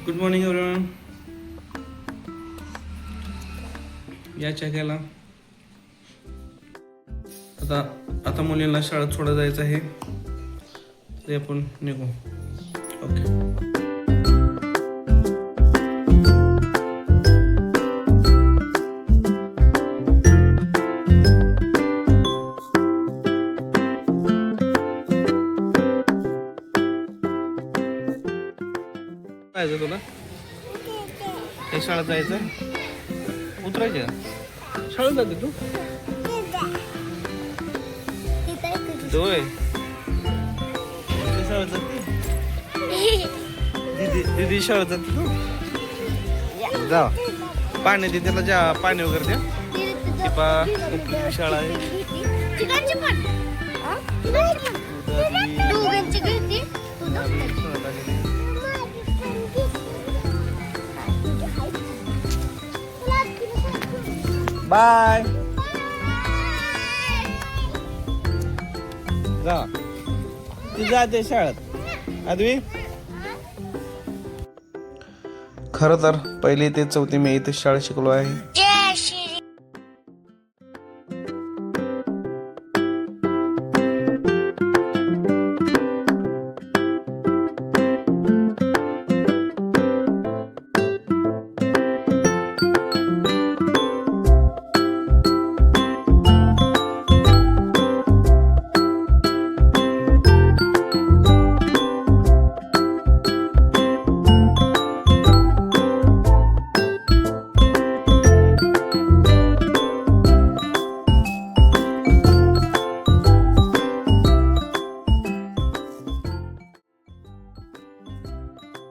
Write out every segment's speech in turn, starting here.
Good morning everyone. या घ्यायला आता मुलींना शाळेत सोडा जायचं आहे. ते आपण निघू. ओके. जायचं तुला त्या शाळेत जायचं. उतरायचं शाळेत जाते तू. होय शाळेत जाते. दीदी शाळेत जाते तू. जा पाणी दे त्याला. जा पाणी वगैरे द्या. शाळा आहे. बाय. जा ती जाते शाळेत. आदवी खरं तर 1ली ते 4थी मी इथे शाळेत शिकलो आहे.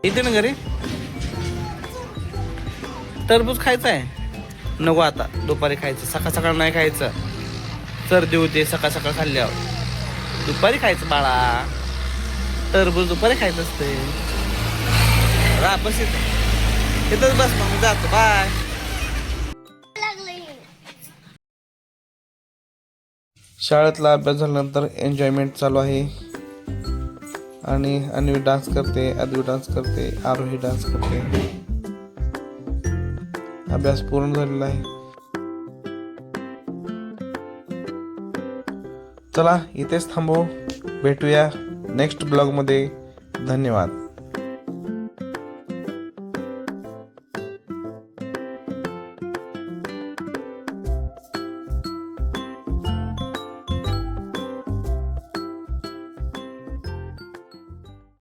इथे ना घरी टरबूज खायचं आहे. नको आता दुपारी खायचं. सकाळ सकाळ नाही खायचं. सर्दी होते सकाळ सकाळ खाल्ल्यावर. दुपारी खायचं बाळा. टरबूज दुपारी खायचं असते. बस इथंच बस. मग मी जातो. बाय. शाळेतला अभ्यास झाल्यानंतर एन्जॉयमेंट चालू आहे. आणि अन्वी डान्स करते, आदवी डान्स करते, आरोही डान्स करते. अभ्यास पूर्ण झालेला आहे. चला इथेच थांबू. भेटूया नेक्स्ट ब्लॉग मध्ये. धन्यवाद.